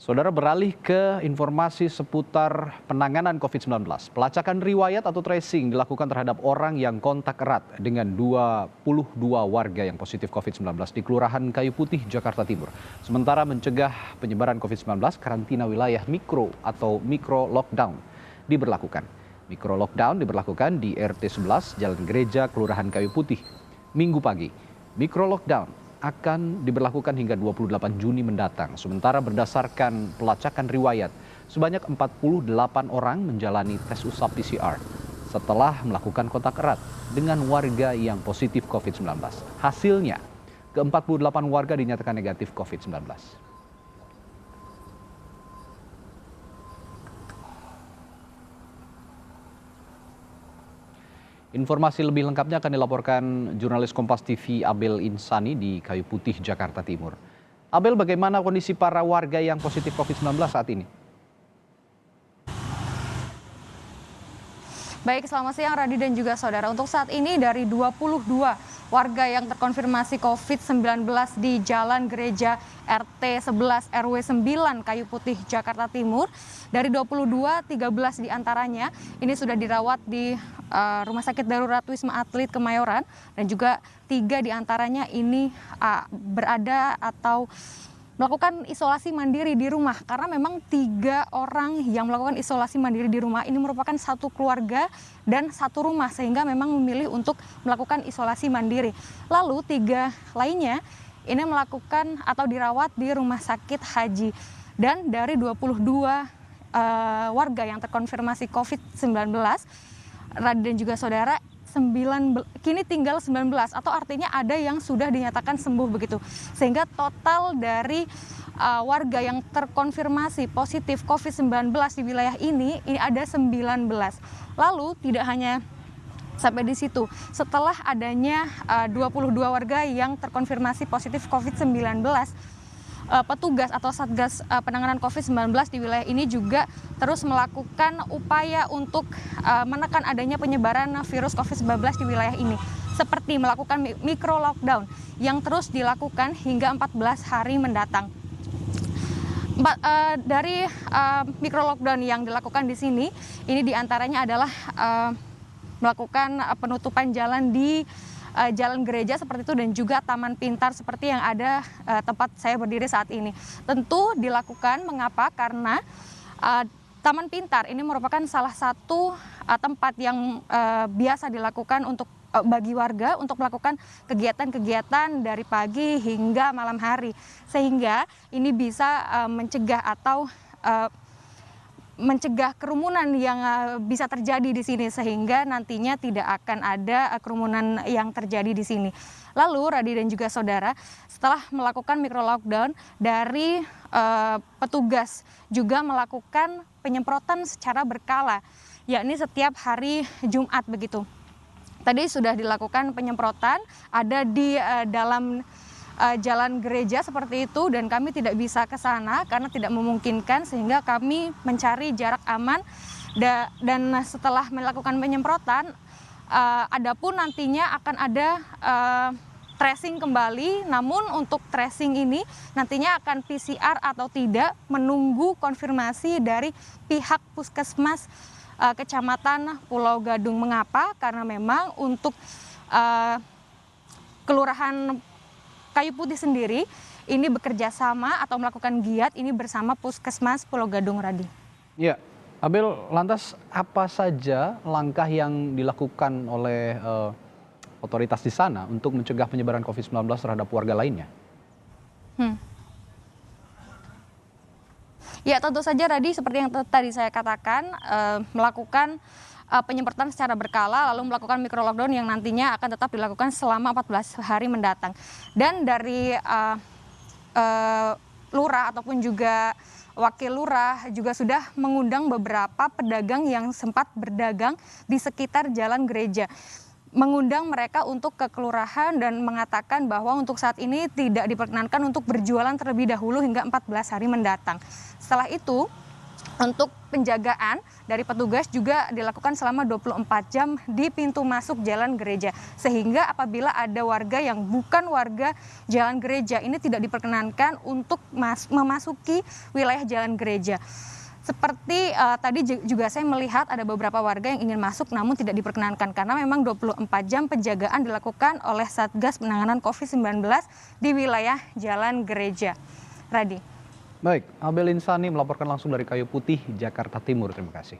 Saudara, beralih ke informasi seputar penanganan COVID-19. Pelacakan riwayat atau tracing dilakukan terhadap orang yang kontak erat dengan 22 warga yang positif COVID-19 di Kelurahan Kayu Putih, Jakarta Timur. Sementara mencegah penyebaran COVID-19, karantina wilayah mikro atau mikro lockdown diberlakukan. Mikro lockdown diberlakukan di RT 11 Jalan Gereja, Kelurahan Kayu Putih, Minggu pagi. Mikro lockdown akan diberlakukan hingga 28 Juni mendatang. Sementara berdasarkan pelacakan riwayat, sebanyak 48 orang menjalani tes usap PCR setelah melakukan kontak erat dengan warga yang positif COVID-19. Hasilnya, ke-48 warga dinyatakan negatif COVID-19. Informasi lebih lengkapnya akan dilaporkan jurnalis Kompas TV Abel Insani di Kayu Putih, Jakarta Timur. Abel, bagaimana kondisi para warga yang positif COVID-19 saat ini? Baik, selamat siang Radi dan juga saudara. Untuk saat ini dari 22 warga yang terkonfirmasi COVID-19 di Jalan Gereja RT 11 RW 9 Kayu Putih, Jakarta Timur, dari 22, 13 diantaranya ini sudah dirawat di Rumah Sakit Darurat Wisma Atlet Kemayoran, dan juga 3 diantaranya ini berada atau melakukan isolasi mandiri di rumah, karena memang 3 orang yang melakukan isolasi mandiri di rumah ini merupakan satu keluarga dan satu rumah, sehingga memang memilih untuk melakukan isolasi mandiri. Lalu 3 lainnya ini melakukan atau dirawat di rumah sakit haji. Dan dari 22 warga yang terkonfirmasi COVID-19, Radi dan juga saudara, kini tinggal 19, atau artinya ada yang sudah dinyatakan sembuh begitu. Sehingga total dari warga yang terkonfirmasi positif COVID-19 di wilayah ini ada 19. Lalu tidak hanya sampai di situ, setelah adanya 22 warga yang terkonfirmasi positif COVID-19, petugas atau Satgas penanganan COVID-19 di wilayah ini juga terus melakukan upaya untuk menekan adanya penyebaran virus COVID-19 di wilayah ini, seperti melakukan mikro lockdown yang terus dilakukan hingga 14 hari mendatang. Dari mikro lockdown yang dilakukan di sini, ini diantaranya adalah melakukan penutupan jalan di Jalan Gereja seperti itu, dan juga Taman Pintar seperti yang ada tempat saya berdiri saat ini. Tentu dilakukan mengapa? Karena Taman Pintar ini merupakan salah satu tempat yang biasa dilakukan untuk bagi warga untuk melakukan kegiatan-kegiatan dari pagi hingga malam hari, sehingga ini bisa mencegah atau mencegah kerumunan yang bisa terjadi di sini, sehingga nantinya tidak akan ada kerumunan yang terjadi di sini. Lalu Radi dan juga saudara, setelah melakukan mikro lockdown, dari petugas juga melakukan penyemprotan secara berkala, yakni setiap hari Jumat begitu. Tadi sudah dilakukan penyemprotan, ada di dalam Jalan Gereja seperti itu, dan kami tidak bisa ke sana karena tidak memungkinkan, sehingga kami mencari jarak aman. Dan setelah melakukan penyemprotan, adapun nantinya akan ada tracing kembali. Namun untuk tracing ini nantinya akan PCR atau tidak, menunggu konfirmasi dari pihak Puskesmas Kecamatan Pulau Gadung. Mengapa? Karena memang untuk Kelurahan Kayu Putih sendiri ini bekerja sama atau melakukan giat ini bersama Puskesmas Pulau Gadung, Radi. Ya, Abel, lantas apa saja langkah yang dilakukan oleh otoritas di sana untuk mencegah penyebaran COVID-19 terhadap warga lainnya? Ya, tentu saja Radi, seperti yang tadi saya katakan, melakukan penyemprotan secara berkala, lalu melakukan mikro lockdown yang nantinya akan tetap dilakukan selama 14 hari mendatang. Dan dari lurah ataupun juga wakil lurah juga sudah mengundang beberapa pedagang yang sempat berdagang di sekitar Jalan Gereja, mengundang mereka untuk ke kelurahan dan mengatakan bahwa untuk saat ini tidak diperkenankan untuk berjualan terlebih dahulu hingga 14 hari mendatang. Setelah itu Untuk penjagaan dari petugas juga dilakukan selama 24 jam di pintu masuk jalan gereja. Sehingga apabila ada warga yang bukan warga jalan gereja, ini tidak diperkenankan untuk memasuki wilayah jalan gereja. Seperti tadi juga saya melihat ada beberapa warga yang ingin masuk namun tidak diperkenankan karena memang 24 jam penjagaan dilakukan oleh Satgas Penanganan COVID-19 di wilayah jalan gereja. Radi. Baik, Abel Insani melaporkan langsung dari Kayu Putih, Jakarta Timur. Terima kasih.